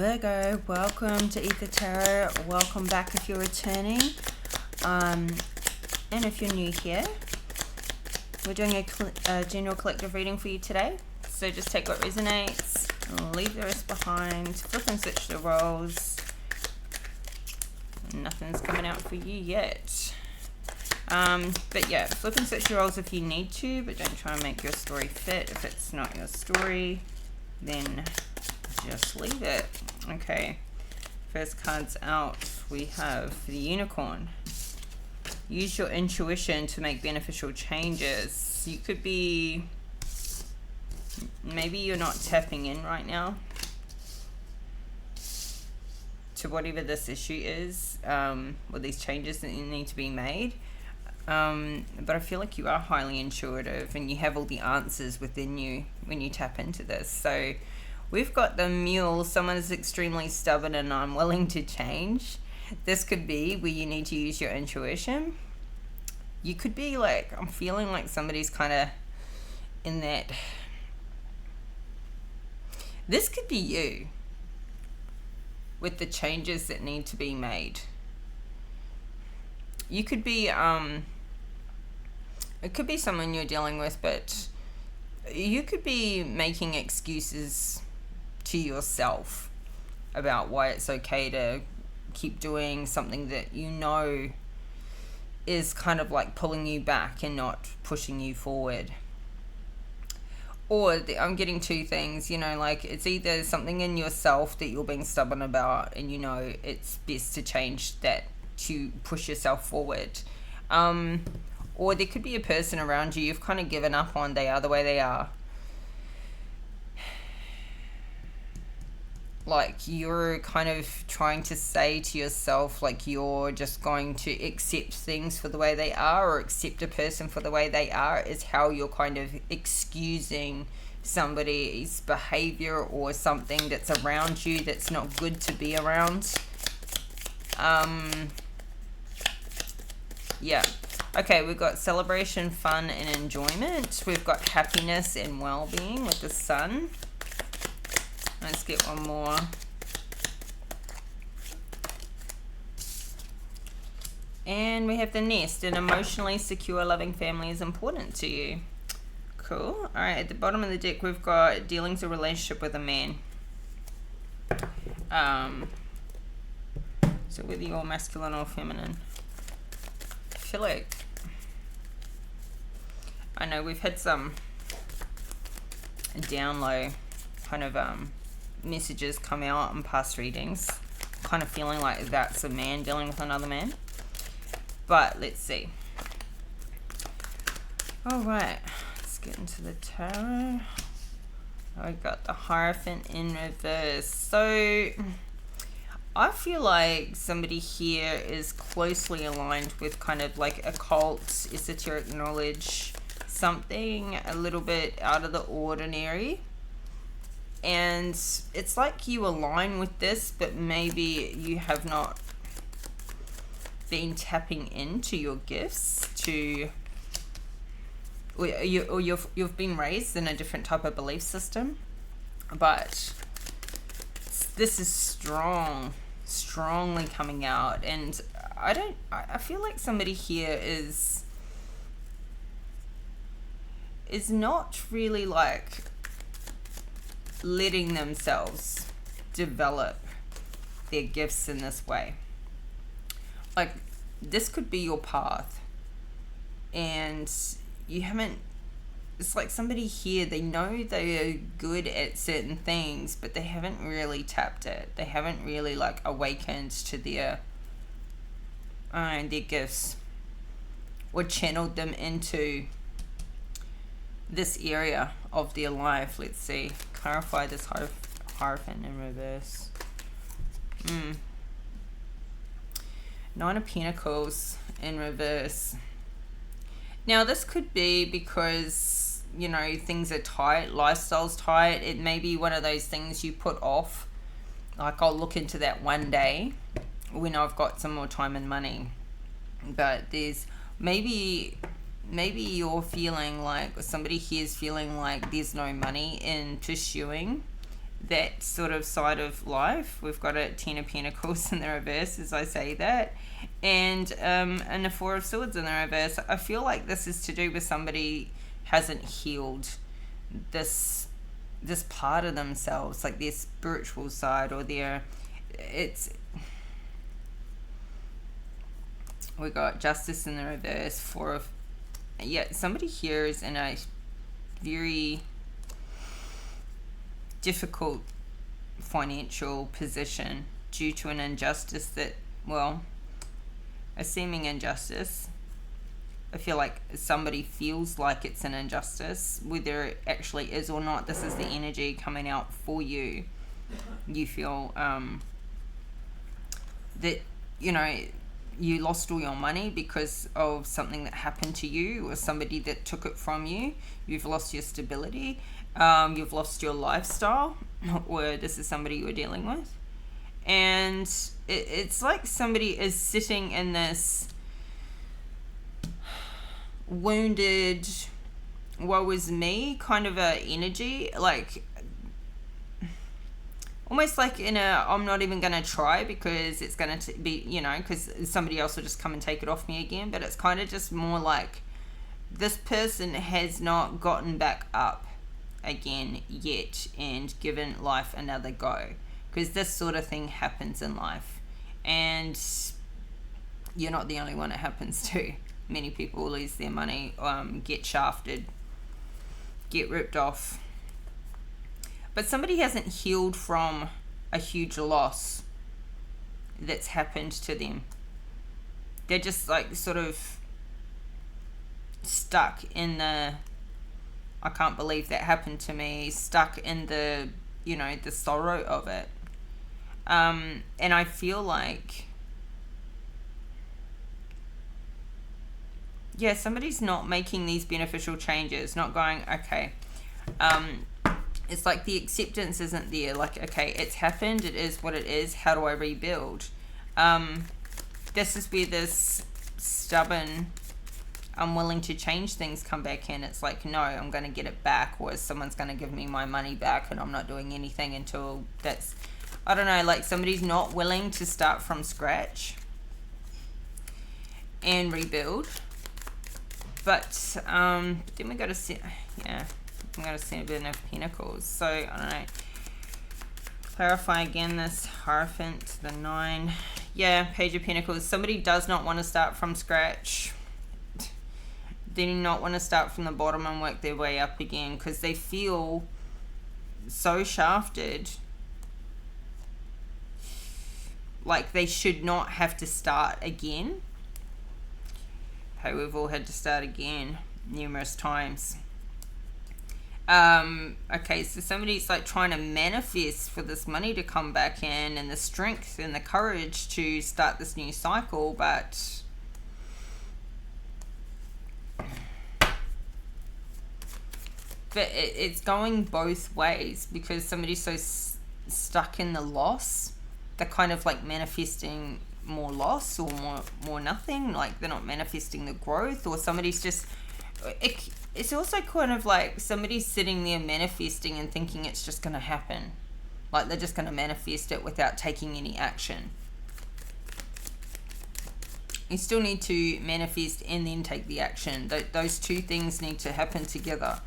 Virgo, welcome to Aether Tarot. Welcome back if you're returning. And if you're new here, we're doing a general collective reading for you today. So just take what resonates, leave the rest behind, flip and switch the roles. Nothing's coming out for you yet. But yeah, flip and switch your roles if you need to, but don't try and make your story fit. If it's not your story, then just leave it. Okay, first cards out, we have the Unicorn. Use your intuition to make beneficial changes. You could be, maybe you're not tapping in right now to whatever this issue is, or these changes that need to be made. But I feel like you are highly intuitive and you have all the answers within you when you tap into this. So we've got the Mule. Someone is extremely stubborn and unwilling to change. This could be where you need to use your intuition. You could be like, I'm feeling like somebody's kind of in that. This could be you with the changes that need to be made. You could be, it could be someone you're dealing with, but you could be making excuses to yourself about why it's okay to keep doing something that you know is kind of like pulling you back and not pushing you forward. Or I'm getting two things, you know, like it's either something in yourself that you're being stubborn about and you know it's best to change that to push yourself forward. Or there could be a person around you you've kind of given up on. They are the way they are. Like you're kind of trying to say to yourself like you're just going to accept things for the way they are, or accept a person for the way they are, is how you're kind of excusing somebody's behavior or something that's around you that's not good to be around. Yeah. Okay, we've got celebration, fun, and enjoyment. We've got happiness and well-being with the Sun. Let's get one more. And we have the Nest. An emotionally secure, loving family is important to you. Cool. All right, at the bottom of the deck, we've got dealings or relationship with a man. So whether you're masculine or feminine. I feel like, I know we've had some down low kind of messages come out in past readings, kind of feeling like that's a man dealing with another man. But let's see. All right, let's get into the tarot. I got the Hierophant in reverse. So I feel like somebody here is closely aligned with kind of like occult, esoteric knowledge, something a little bit out of the ordinary. And it's like you align with this, but maybe you have not been tapping into your gifts or you've been raised in a different type of belief system. But this is strongly coming out, and I feel like somebody here is not really like letting themselves develop their gifts in this way. Like this could be your path, and you haven't. It's like somebody here, they know they're good at certain things, but they haven't really tapped it. They haven't really like awakened to their gifts or channeled them into this area of their life. Let's see. Clarify this Hierophant in reverse. Nine of Pentacles in reverse. Now this could be because, you know, things are tight, lifestyle's tight. It may be one of those things you put off. Like, I'll look into that one day when I've got some more time and money. But there's maybe you're feeling like, or somebody here is feeling like there's no money in pursuing that sort of side of life. We've got a Ten of Pentacles in the reverse as I say that, and a Four of Swords in the reverse. I feel like this is to do with somebody hasn't healed this part of themselves, like their spiritual side, or we got Justice in the reverse, somebody here is in a very difficult financial position due to an injustice a seeming injustice. I feel like somebody feels like it's an injustice, whether it actually is or not. This is the energy coming out for you. You feel that, you lost all your money because of something that happened to you or somebody that took it from you. You've lost your stability. You've lost your lifestyle, or this is somebody you're dealing with. And it's like somebody is sitting in this wounded, woe is me kind of a energy, like almost like in a I'm not even going to try because it's going to be, because somebody else will just come and take it off me again. But it's kind of just more like this person has not gotten back up again yet and given life another go, because this sort of thing happens in life, and you're not the only one it happens to. Many people lose their money, get shafted, get ripped off. But somebody hasn't healed from a huge loss that's happened to them. They're just like sort of stuck in the I can't believe that happened to me, stuck in the the sorrow of it. And I feel like somebody's not making these beneficial changes, not going, okay, it's like the acceptance isn't there. Like, okay, it's happened, it is what it is, how do I rebuild? This is where this stubborn, I'm willing to change things come back in. It's like, no, I'm going to get it back, or someone's going to give me my money back, and I'm not doing anything until that's, I don't know, like somebody's not willing to start from scratch and rebuild. But then we got to I'm going to see a bit of Pentacles. So, I don't know. Clarify again this Hierophant, the 9. Yeah, Page of Pentacles. Somebody does not want to start from scratch. They do not want to start from the bottom and work their way up again, because they feel so shafted. Like they should not have to start again. Hey, we've all had to start again numerous times. Okay, so somebody's like trying to manifest for this money to come back in, and the strength and the courage to start this new cycle, but it's going both ways, because somebody's so stuck in the loss, they're kind of like manifesting more loss or more nothing. Like they're not manifesting the growth, or somebody's just it's also kind of like somebody's sitting there manifesting and thinking it's just going to happen, like they're just going to manifest it without taking any action. You still need to manifest and then take the action. Those two things need to happen together.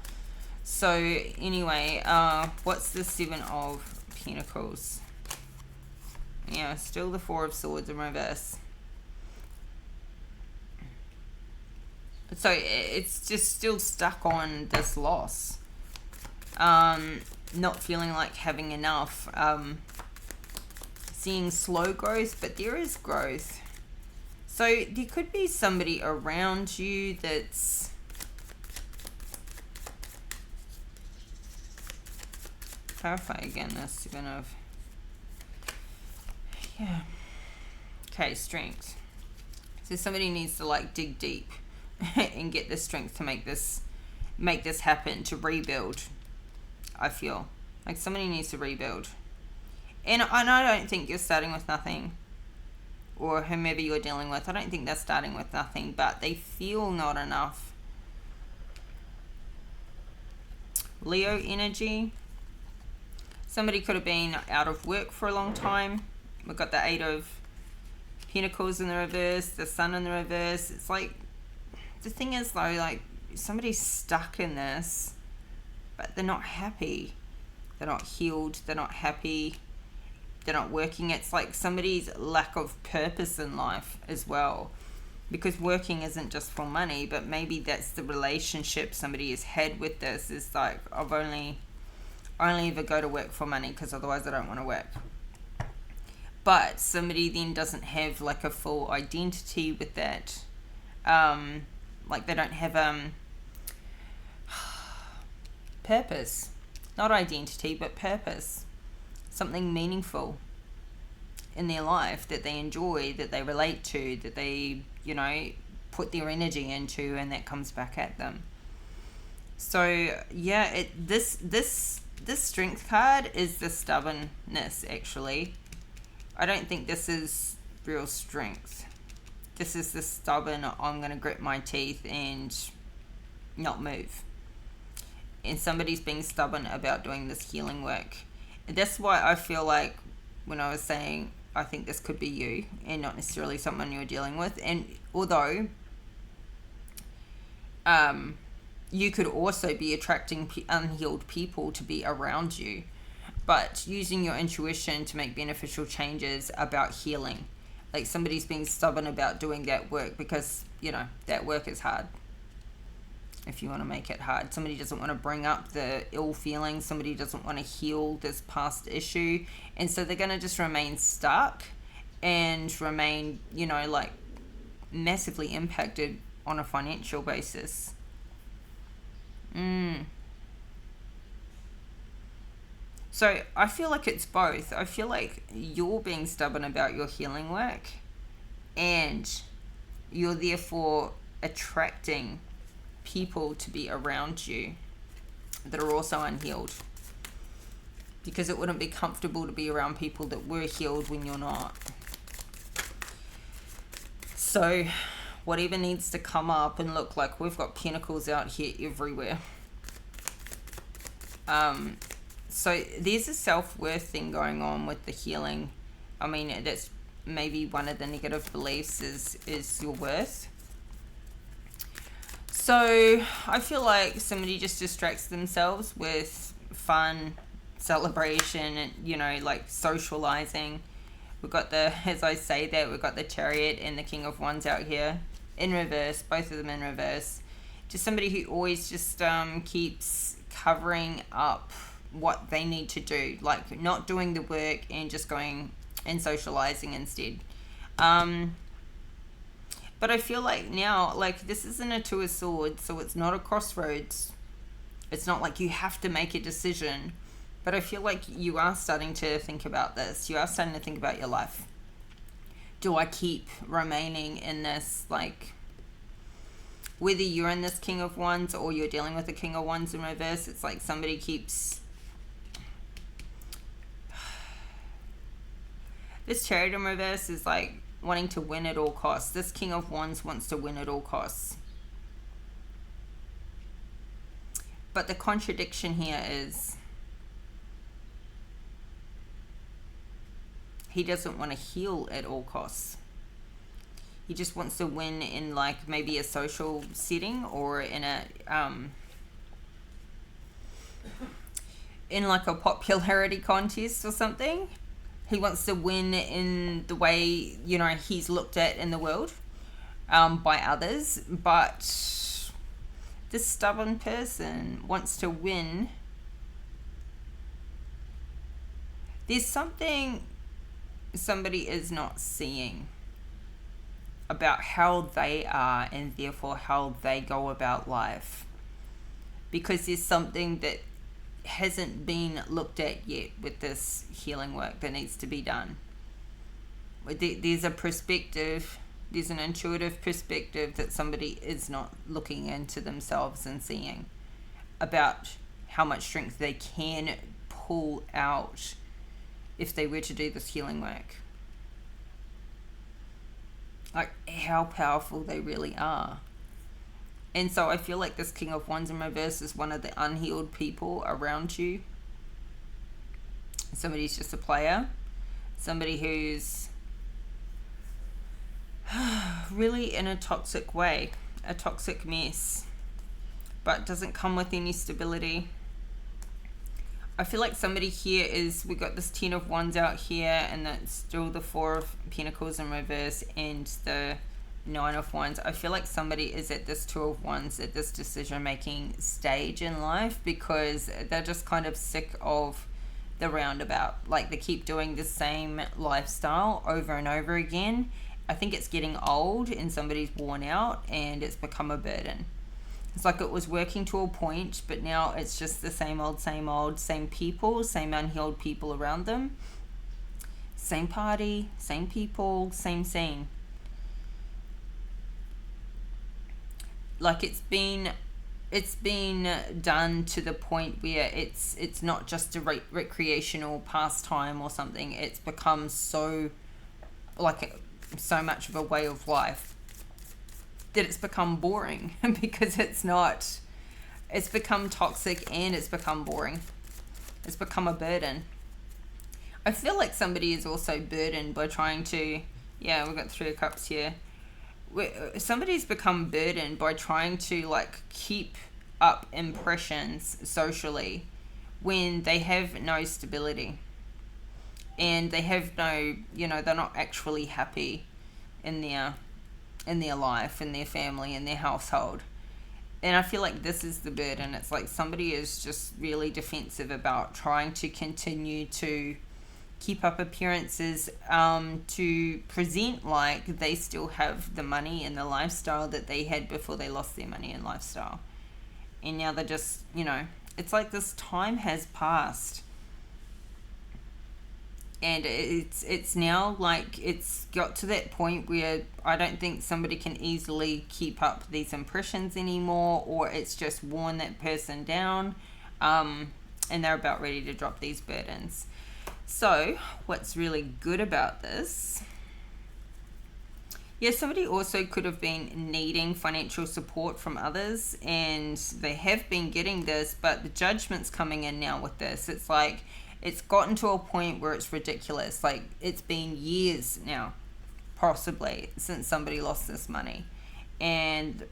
So anyway, what's the 7 of Pentacles? Yeah, still the 4 of Swords in reverse. So it's just still stuck on this loss. Not feeling like having enough. Seeing slow growth, but there is growth. So there could be somebody around you that's clarify again this 7 of okay, strength. So somebody needs to like dig deep and get the strength to make this happen, to rebuild. I feel like somebody needs to rebuild, and I don't think you're starting with nothing, or whomever you're dealing with, I don't think they're starting with nothing, but they feel not enough. Leo energy. Somebody could have been out of work for a long time. We've got the Eight of Pentacles in the reverse, the Sun in the reverse. It's like, the thing is though, like, somebody's stuck in this, but they're not happy. They're not healed. They're not happy. They're not working. It's like somebody's lack of purpose in life as well. Because working isn't just for money, but maybe that's the relationship somebody has had with this. Is like, I've only ever go to work for money because otherwise I don't want to work. But somebody then doesn't have like a full identity with that. Like they don't have purpose. Not identity, but purpose. Something meaningful in their life that they enjoy, that they relate to, that they, you know, put their energy into, and that comes back at them. So yeah, this strength card is the stubbornness, actually. I don't think this is real strength. This is the stubborn, I'm going to grit my teeth and not move. And somebody's being stubborn about doing this healing work. And that's why I feel like when I was saying I think this could be you and not necessarily someone you're dealing with. And although you could also be attracting unhealed people to be around you, but using your intuition to make beneficial changes about healing. Like somebody's being stubborn about doing that work because, you know, that work is hard. If you want to make it hard. Somebody doesn't want to bring up the ill feelings. Somebody doesn't want to heal this past issue. And so they're going to just remain stuck and remain, you know, like massively impacted on a financial basis. So I feel like it's both. I feel like you're being stubborn about your healing work and you're therefore attracting people to be around you that are also unhealed, because it wouldn't be comfortable to be around people that were healed when you're not. So whatever needs to come up, and look, like we've got pentacles out here everywhere. So there's a self-worth thing going on with the healing. I mean, that's maybe one of the negative beliefs is your worth. So I feel like somebody just distracts themselves with fun, celebration, and, you know, like socializing. We've got the, as I say that, we've got the Chariot and the King of Wands out here in reverse, both of them in reverse. Just somebody who always just keeps covering up what they need to do, like not doing the work and just going and socializing instead. But I feel like now, like, this isn't a Two of Swords, so it's not a crossroads. It's not like you have to make a decision. But I feel like you are starting to think about this. You are starting to think about your life. Do I keep remaining in this, like, whether you're in this King of Wands or you're dealing with the King of Wands in reverse, it's like somebody keeps... This Chariot in reverse is like wanting to win at all costs. This King of Wands wants to win at all costs. But the contradiction here is he doesn't want to heal at all costs. He just wants to win in like maybe a social setting or in a in like a popularity contest or something. He wants to win in the way, you know, he's looked at in the world by others. But this stubborn person wants to win. There's something somebody is not seeing about how they are and therefore how they go about life. Because there's something that hasn't been looked at yet with this healing work that needs to be done. There's a perspective, there's an intuitive perspective that somebody is not looking into themselves and seeing about how much strength they can pull out if they were to do this healing work. Like how powerful they really are. And so I feel like this King of Wands in reverse is one of the unhealed people around you. Somebody's just a player. Somebody who's really in a toxic way, a toxic mess, but doesn't come with any stability. I feel like somebody here is, we got this 10 of Wands out here, and that's still the 4 of Pentacles in reverse and the 9 of Wands. I feel like somebody is at this 2 of Wands, at this decision making stage in life, because they're just kind of sick of the roundabout. Like, they keep doing the same lifestyle over and over again. I think it's getting old and somebody's worn out and it's become a burden. It's like it was working to a point, but now it's just the same old, same people, same unhealed people around them. Same party, same people, same scene. Like it's been done to the point where it's not just a recreational pastime or something. It's become so much of a way of life that it's become boring because it's become toxic and it's become boring. It's become a burden. I feel like somebody is also burdened by trying to, we've got 3 of Cups here. Somebody's become burdened by trying to keep up impressions socially when they have no stability and they have no, they're not actually happy in their life, in their family, in their household. And I feel like this is the burden. It's like somebody is just really defensive about trying to continue to keep up appearances, to present like they still have the money and the lifestyle that they had before they lost their money and lifestyle. And now they're just, it's like this time has passed. And it's now like it's got to that point where I don't think somebody can easily keep up these impressions anymore, or it's just worn that person down, and they're about ready to drop these burdens. So what's really good about this? Somebody also could have been needing financial support from others, and they have been getting this, but the judgment's coming in now with this. It's like it's gotten to a point where it's ridiculous. Like, it's been years now, possibly, since somebody lost this money. And,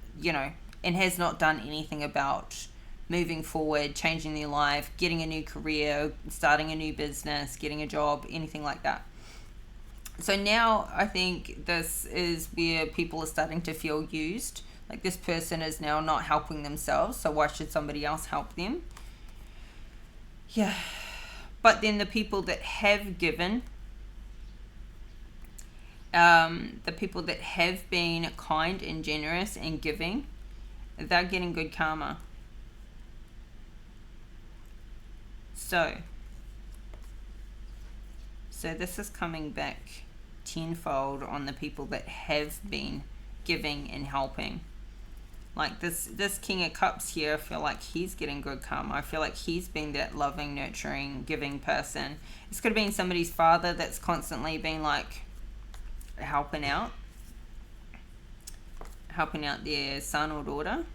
and has not done anything about moving forward, changing their life, getting a new career, starting a new business, getting a job, anything like that. So now I think this is where people are starting to feel used. Like, this person is now not helping themselves, so why should somebody else help them? Yeah. But then the people that have given, the people that have been kind and generous and giving, they're getting good karma. So this is coming back tenfold on the people that have been giving and helping. Like this King of Cups here, I feel like he's getting good karma. I feel like he's been that loving, nurturing, giving person. This could have been somebody's father that's constantly been helping out their son or daughter.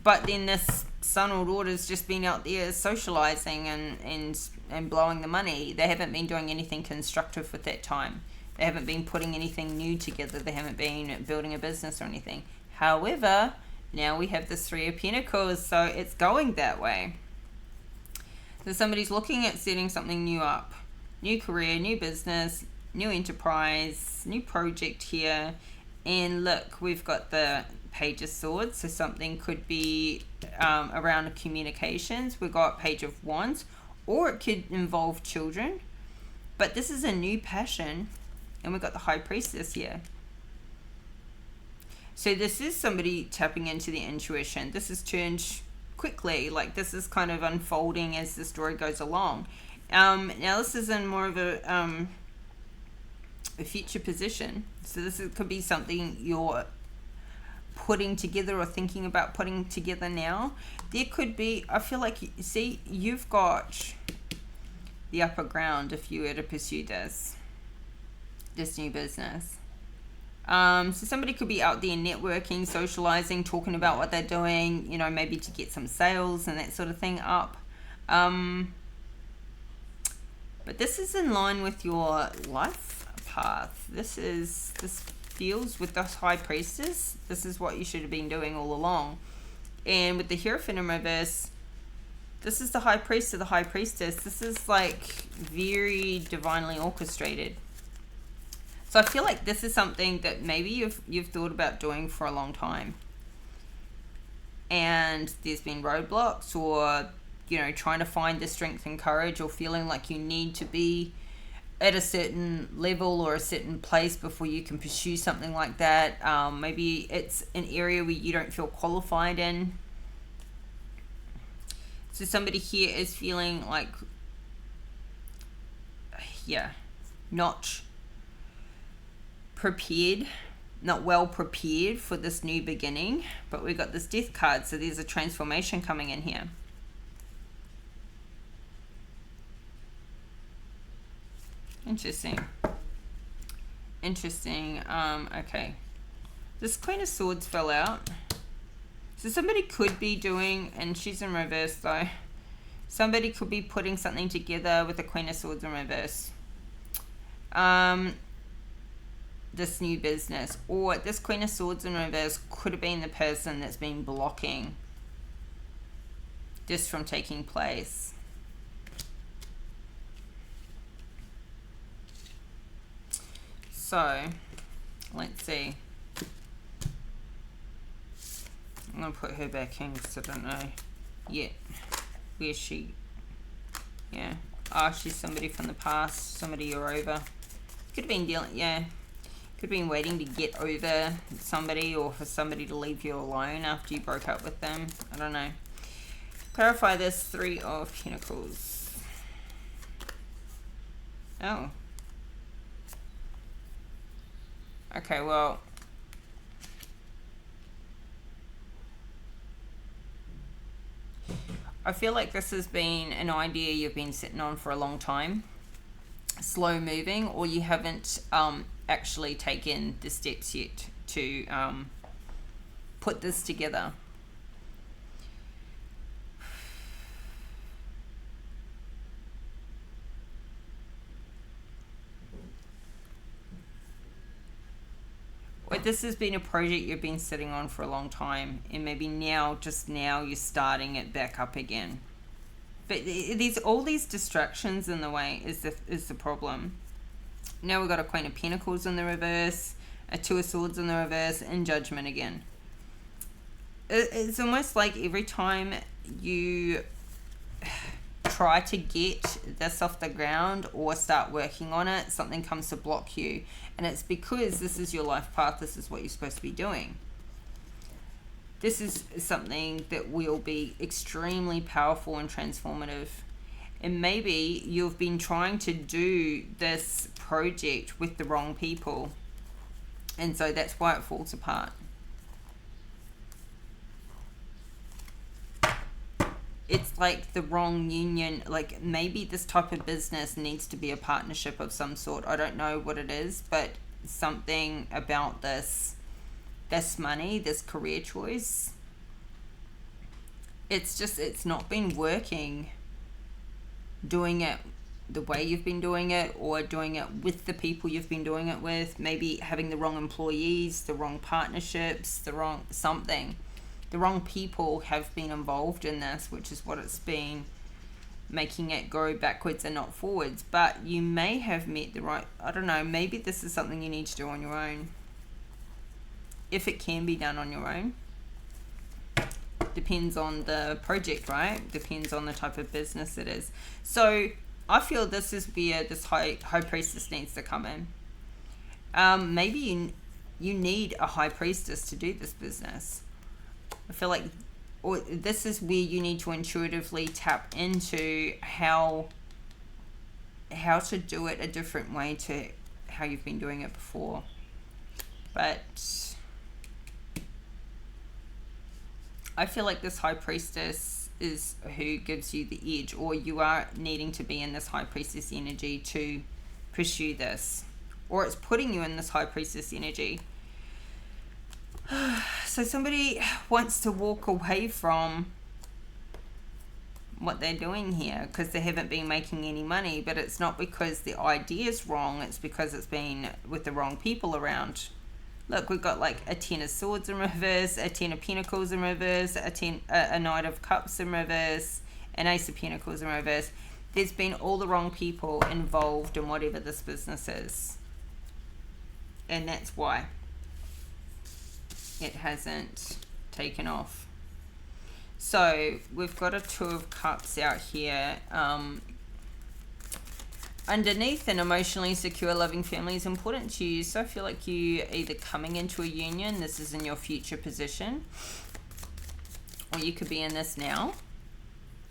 But then this son or daughter's just been out there socializing and blowing the money. They haven't been doing anything constructive with that time. They haven't been putting anything new together. They haven't been building a business or anything. However, now we have this 3 of Pentacles, so it's going that way. So somebody's looking at setting something new up. New career, new business, new enterprise, new project here. And look, we've got the Page of Swords, so something could be around communications. We've got Page of Wands, or it could involve children. But this is a new passion. And we've got the High Priestess here. So this is somebody tapping into the intuition. This is turned quickly. Like, this is kind of unfolding as the story goes along. Now this is in more of a future position. So could be something you're putting together or thinking about putting together now. There could be, I feel like, see, you've got the upper ground if you were to pursue this new business. So somebody could be out there networking, socializing, talking about what they're doing, maybe to get some sales and that sort of thing up. But this is in line with your life path. This deals with the High Priestess. This is what you should have been doing all along. And with the Hierophant in reverse, this is the High Priest of the High Priestess. This is like very divinely orchestrated. So I feel like this is something that maybe you've thought about doing for a long time. And there's been roadblocks, or, you know, trying to find the strength and courage, or feeling like you need to be at a certain level or a certain place before you can pursue something like that. Maybe it's an area where you don't feel qualified in. So somebody here is feeling like, yeah, not prepared, not well prepared for this new beginning. But we've got this Death card, so there's a transformation coming in here. Interesting. Okay, this Queen of Swords fell out, so somebody could be doing, and she's in reverse though, somebody could be putting something together with the Queen of Swords in reverse, this new business. Or this Queen of Swords in reverse could have been the person that's been blocking this from taking place. So let's see. I'm gonna put her back in because I don't know yet where's she. Yeah, she's somebody from the past, somebody you're over. Could have been dealing, yeah, could have been waiting to get over somebody, or for somebody to leave you alone after you broke up with them. I don't know. Clarify this. 3 of Pentacles. Oh. Okay, well, I feel like this has been an idea you've been sitting on for a long time, slow moving, or you haven't actually taken the steps yet to put this together. Or this has been a project you've been sitting on for a long time, and maybe now, just now, you're starting it back up again. But all these distractions in the way is the problem. Now we've got a Queen of Pentacles in the reverse, a Two of Swords in the reverse, and Judgment again. It's almost like every time you try to get this off the ground or start working on it, something comes to block you. And it's because this is your life path. This is what you're supposed to be doing. This is something that will be extremely powerful and transformative. And maybe you've been trying to do this project with the wrong people, and so that's why it falls apart. It's like the wrong union. Like maybe this type of business needs to be a partnership of some sort. I don't know what it is, but something about this money, this career choice, it's not been working doing it the way you've been doing it, or doing it with the people you've been doing it with. Maybe having the wrong employees, the wrong partnerships, the wrong something. The wrong people have been involved in this, which is what it's been making it go backwards and not forwards. But you may have met the right, I don't know, maybe this is something you need to do on your own. If it can be done on your own. Depends on the project, right? Depends on the type of business it is. So I feel this is where this high priestess needs to come in. Maybe you need a high priestess to do this business. I feel like, or this is where you need to intuitively tap into how to do it a different way to how you've been doing it before. But I feel like this high priestess is who gives you the edge, or you are needing to be in this high priestess energy to pursue this, or it's putting you in this high priestess energy. So somebody wants to walk away from what they're doing here, because they haven't been making any money. But it's not because the idea is wrong, it's because it's been with the wrong people around. Look, we've got like a 10 of Swords in reverse, a 10 of Pentacles in reverse, a Knight of Cups in reverse, an Ace of Pentacles in reverse. There's been all the wrong people involved in whatever this business is. And that's why it hasn't taken off. So we've got a 2 of Cups out here. Underneath, an emotionally secure, loving family is important to you. So I feel like you either coming into a union, this is in your future position, or you could be in this now.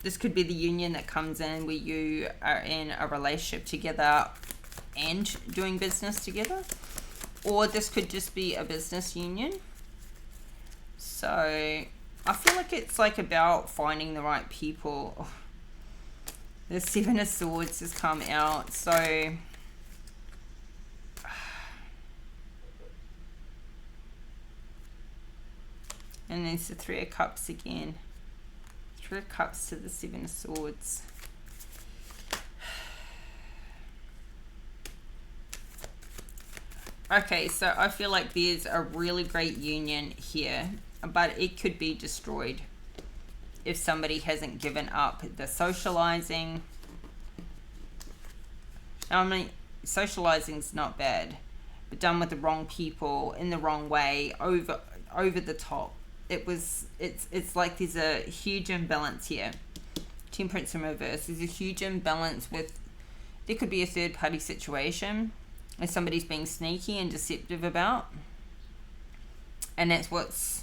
This could be the union that comes in where you are in a relationship together and doing business together. Or this could just be a business union. So I feel like it's like about finding the right people. Oh, the 7 of Swords has come out. So and there's the 3 of Cups again. 3 of Cups to the 7 of Swords. Okay, so I feel like there's a really great union here, but it could be destroyed if somebody hasn't given up the socializing. I mean, socializing's not bad, but done with the wrong people in the wrong way, over the top. It's like there's a huge imbalance here. Temperance in reverse. There's a huge imbalance with, there could be a third party situation and somebody's being sneaky and deceptive about, and that's what's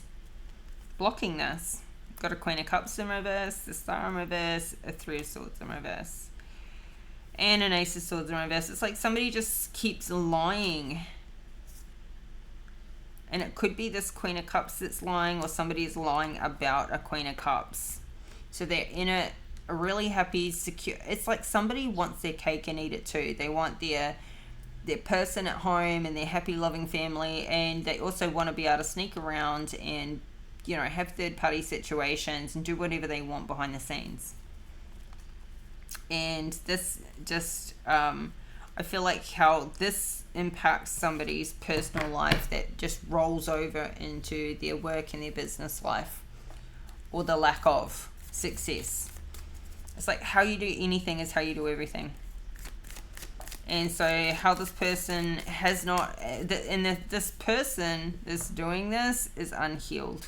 blocking this. Got a Queen of Cups in reverse, the Star in reverse, a 3 of Swords in reverse, and an Ace of Swords in reverse. It's like somebody just keeps lying, and it could be this Queen of Cups that's lying, or somebody is lying about a Queen of Cups. So they're in a really happy, secure, it's like somebody wants their cake and eat it too. They want their person at home and their happy, loving family, and they also want to be able to sneak around and, you know, have third party situations and do whatever they want behind the scenes. And this just I feel like how this impacts somebody's personal life, that just rolls over into their work and their business life, or the lack of success. It's like how you do anything is how you do everything. And so how this person has not, this person that's doing this is unhealed,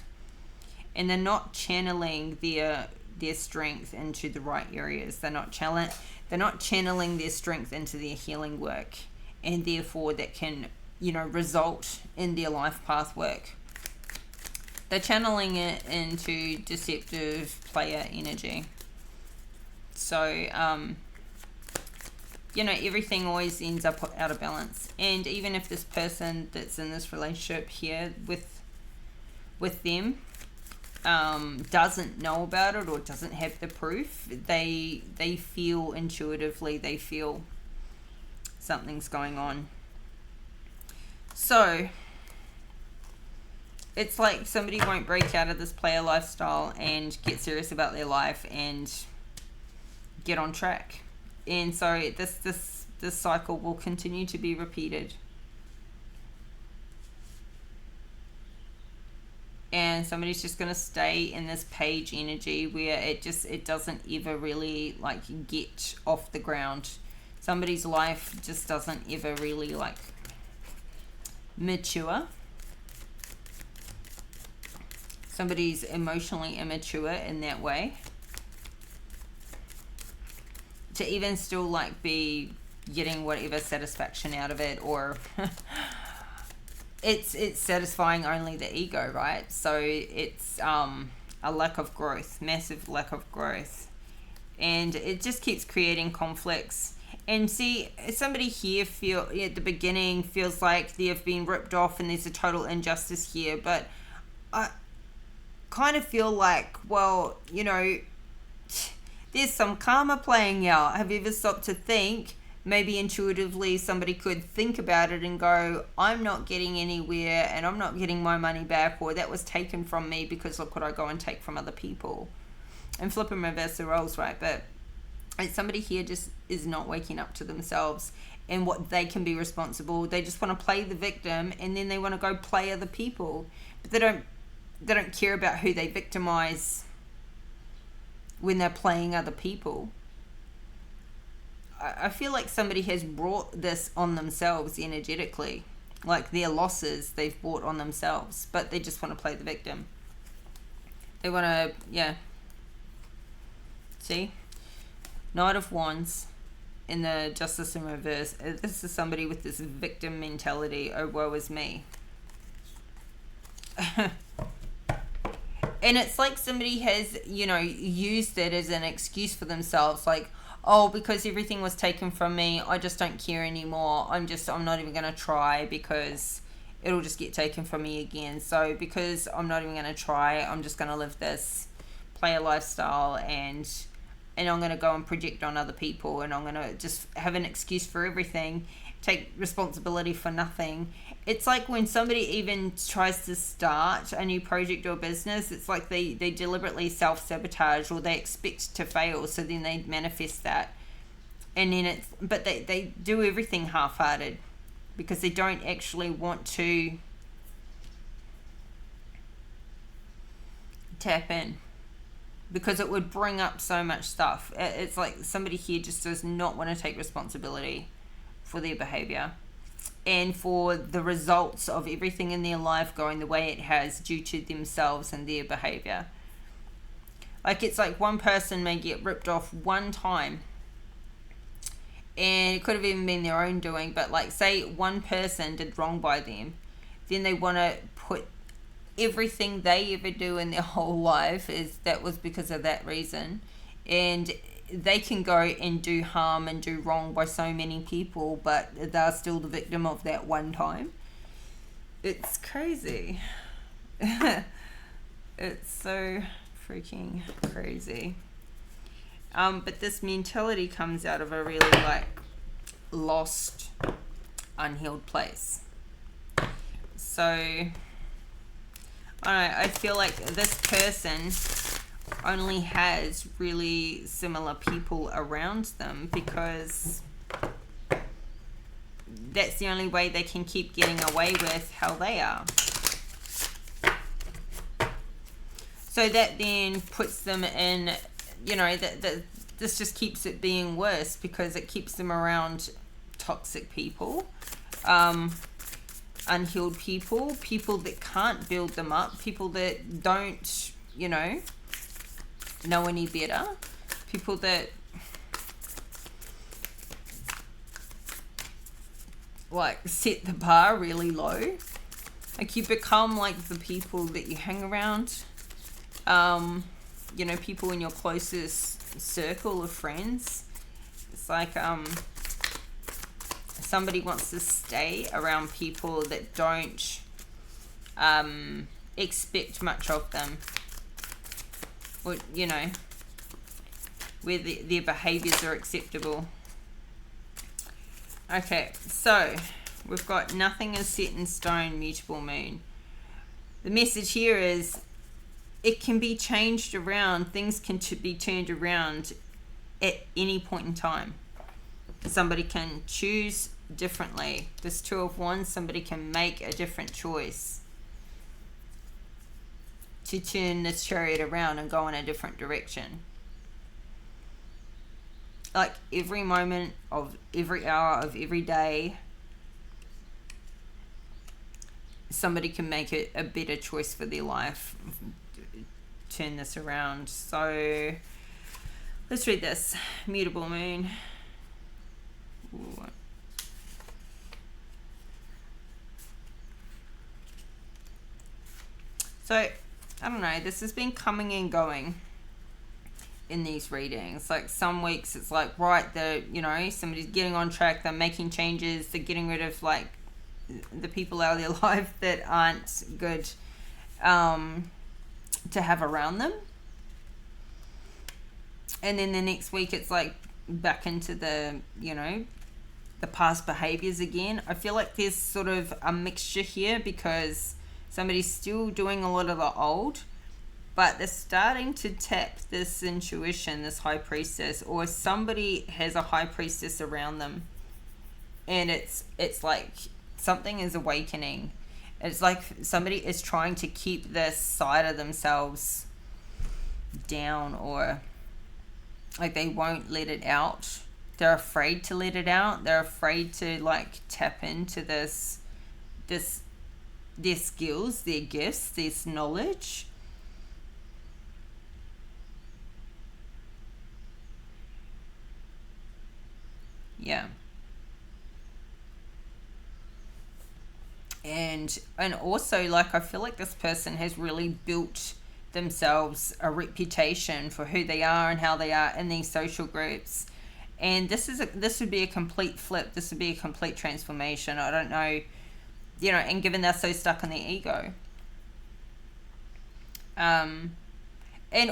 and they're not channeling their strength into the right areas. They're not channeling their strength into their healing work, and therefore that can, you know, result in their life path work. They're channeling it into deceptive player energy. So you know, everything always ends up out of balance. And even if this person that's in this relationship here with them doesn't know about it or doesn't have the proof, they feel intuitively, they feel something's going on. So it's like somebody won't break out of this player lifestyle and get serious about their life and get on track. And so this cycle will continue to be repeated. And somebody's just going to stay in this page energy where it doesn't ever really like get off the ground. Somebody's life just doesn't ever really like mature. Somebody's emotionally immature in that way, to even still like be getting whatever satisfaction out of it, or it's satisfying only the ego, right? So it's a lack of growth, massive lack of growth, and it just keeps creating conflicts. And see, somebody here at the beginning feels like they've been ripped off and there's a total injustice here, but I kind of feel like, well, you know, there's some karma playing out. Have you ever stopped to think, maybe intuitively somebody could think about it and go, I'm not getting anywhere and I'm not getting my money back, or that was taken from me because look what I go and take from other people. and flip and reverse the roles, right? But somebody here just is not waking up to themselves and what they can be responsible. They just want to play the victim, and then they want to go play other people, but they don't care about who they victimize when they're playing other people. I feel like somebody has brought this on themselves energetically, like their losses they've brought on themselves, but they just want to play the victim. They want to, yeah. See? Knight of Wands in the Justice in reverse. This is somebody with this victim mentality. Oh, woe is me. And it's like somebody has, you know, used it as an excuse for themselves. Like, oh, because everything was taken from me, I just don't care anymore. I'm not even going to try because it'll just get taken from me again. So because I'm not even going to try, I'm just going to live this player lifestyle, and I'm going to go and project on other people, and I'm going to just have an excuse for everything, take responsibility for nothing. It's like when somebody even tries to start a new project or business, it's like they deliberately self-sabotage, or they expect to fail, so then they manifest that. And then but they do everything half-hearted because they don't actually want to tap in, because it would bring up so much stuff. It's like somebody here just does not want to take responsibility for their behavior and for the results of everything in their life going the way it has due to themselves and their behavior. Like, it's like one person may get ripped off one time, and it could have even been their own doing, but like, say one person did wrong by them, then they want to put everything they ever do in their whole life that was because of that reason, and they can go and do harm and do wrong by so many people, but they're still the victim of that one time. It's crazy. It's so freaking crazy. But this mentality comes out of a really like lost, unhealed place. So I feel like this person only has really similar people around them, because that's the only way they can keep getting away with how they are. So that then puts them in, you know, that this just keeps it being worse, because it keeps them around toxic people, unhealed people, people that can't build them up, people that don't, you know any better, people that like set the bar really low. Like, you become like the people that you hang around, you know, people in your closest circle of friends. It's like somebody wants to stay around people that don't expect much of them, or, you know, where their behaviors are acceptable. Okay, so we've got nothing is set in stone, mutable moon. The message here is it can be changed around. Things can be turned around at any point in time. Somebody can choose differently. This Two of Wands, somebody can make a different choice to turn this chariot around and go in a different direction. Like, every moment of every hour of every day, somebody can make it a better choice for their life, turn this around. So let's read this. Mutable moon. Ooh. So I don't know, this has been coming and going in these readings. Like, some weeks it's like, right, somebody's getting on track, they're making changes, they're getting rid of like the people out of their life that aren't good to have around them. And then the next week it's like back into the past behaviors again. I feel like there's sort of a mixture here, because somebody's still doing a lot of the old, but they're starting to tap this intuition, this high priestess, or somebody has a high priestess around them, and it's like something is awakening. It's like somebody is trying to keep this side of themselves down, or like they won't let it out. They're afraid to let it out. They're afraid to like tap into this their skills, their gifts, this knowledge. Yeah. And also, like, I feel like this person has really built themselves a reputation for who they are and how they are in these social groups. And this would be a complete flip. This would be a complete transformation. I don't know, and given they're so stuck in their ego. And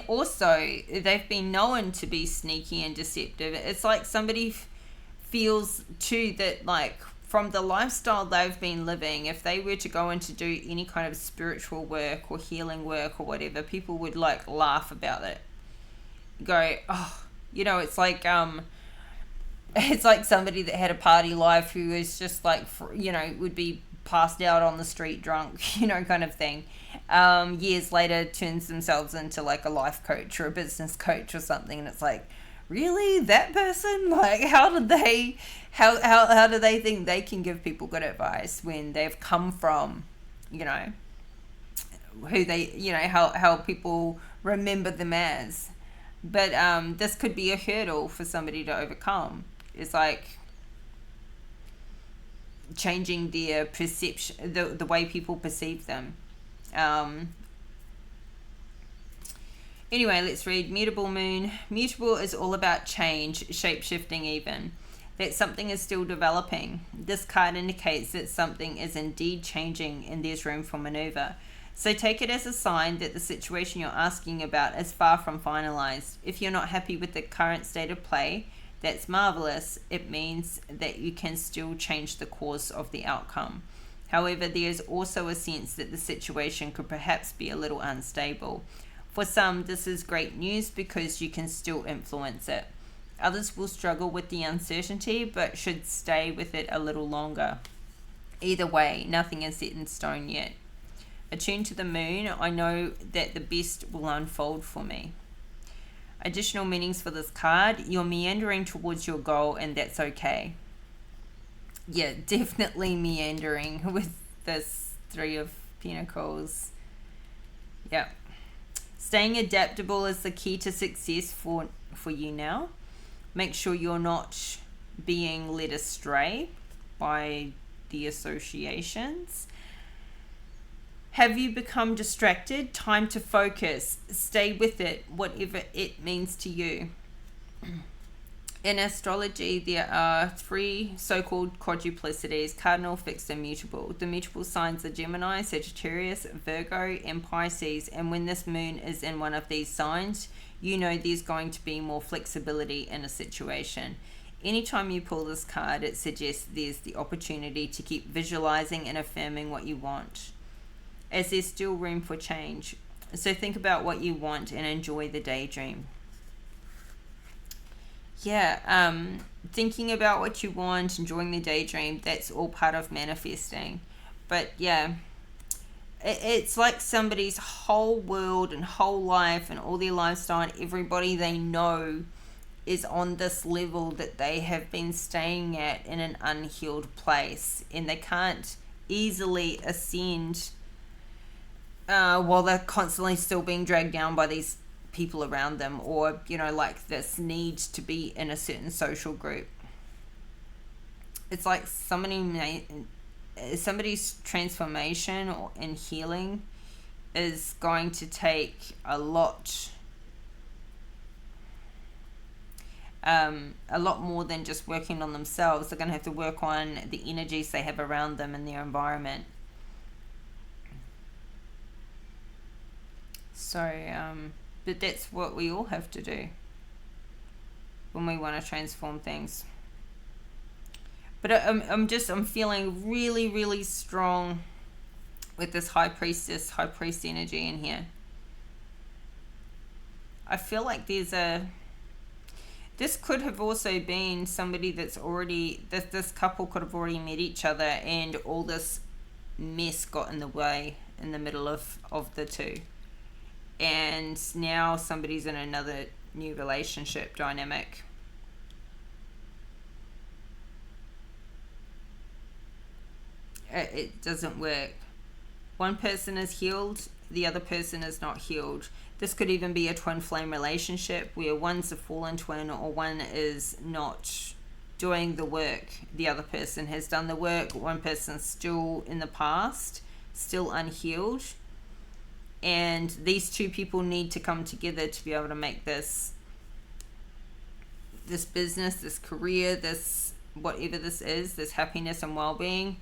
also, they've been known to be sneaky and deceptive. It's like somebody feels too that, like, from the lifestyle they've been living, if they were to go in to do any kind of spiritual work or healing work or whatever, people would like laugh about it. Go, oh, it's like somebody that had a party life who was just like, would be passed out on the street drunk, kind of thing. Years later turns themselves into like a life coach or a business coach or something, and it's like, really, that person? Like, how do they think they can give people good advice when they've come from, who they, how people remember them as? But this could be a hurdle for somebody to overcome. It's like changing their perception, the way people perceive them. Anyway, let's read Mutable Moon. Mutable is all about change, shape-shifting even. That something is still developing. This card indicates that something is indeed changing and there's room for maneuver. So take it as a sign that the situation you're asking about is far from finalized. If you're not happy with the current state of play, that's marvelous. It means that you can still change the course of the outcome. However, there is also a sense that the situation could perhaps be a little unstable. For some, this is great news because you can still influence it. Others will struggle with the uncertainty but should stay with it a little longer. Either way, nothing is set in stone yet. Attuned to the moon, I know that the best will unfold for me. Additional meanings for this card: you're meandering towards your goal, and that's okay. Yeah, definitely meandering with this Three of Pentacles. Yeah. Staying adaptable is the key to success for you now. Make sure you're not being led astray by the associations. Have you become distracted? Time to focus. Stay with it, whatever it means to you. In astrology, there are 3 so-called quadruplicities: cardinal, fixed, and mutable. The mutable signs are Gemini, Sagittarius, Virgo, and Pisces. And when this moon is in one of these signs, there's going to be more flexibility in a situation. Anytime you pull this card, it suggests there's the opportunity to keep visualizing and affirming what you want, as there's still room for change. So think about what you want and enjoy the daydream. Yeah, thinking about what you want, enjoying the daydream, that's all part of manifesting. But yeah, it's like somebody's whole world and whole life and all their lifestyle and everybody they know is on this level that they have been staying at in an unhealed place, and they can't easily ascend while they're constantly still being dragged down by these people around them, or like this need to be in a certain social group. It's like somebody's transformation and healing is going to take a lot more than just working on themselves. They're going to have to work on the energies they have around them and their environment. So but that's what we all have to do when we want to transform things. But I'm feeling really, really strong with this high priest energy in here. I feel like there's a, this could have also been somebody that's already, this couple could have already met each other, and all this mess got in the way in the middle of the two. And now somebody's in another new relationship dynamic. It doesn't work. One person is healed, the other person is not healed. This could even be a twin flame relationship where one's a fallen twin, or one is not doing the work. The other person has done the work. One person's still in the past, still unhealed. And these two people need to come together to be able to make this business, this career, this whatever this is, this happiness and well-being.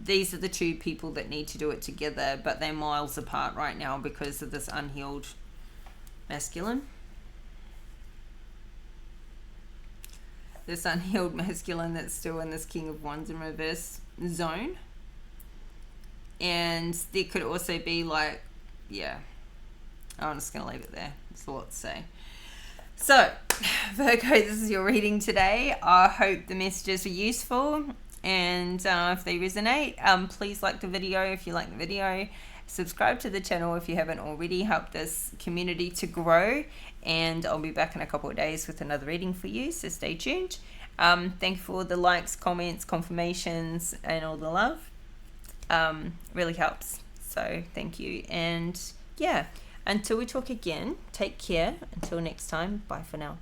These are the two people that need to do it together, but they're miles apart right now because of this unhealed masculine. This unhealed masculine that's still in this King of Wands in reverse zone. And there could also be like, yeah, I'm just going to leave it there. There's a lot to say. So, Virgo, this is your reading today. I hope the messages were useful. And if they resonate, please like the video if you like the video. Subscribe to the channel if you haven't already. Help this community to grow. And I'll be back in a couple of days with another reading for you, so stay tuned. Thank you for all the likes, comments, confirmations, and all the love. Really helps. So thank you. And yeah, until we talk again, take care. Until next time, bye for now.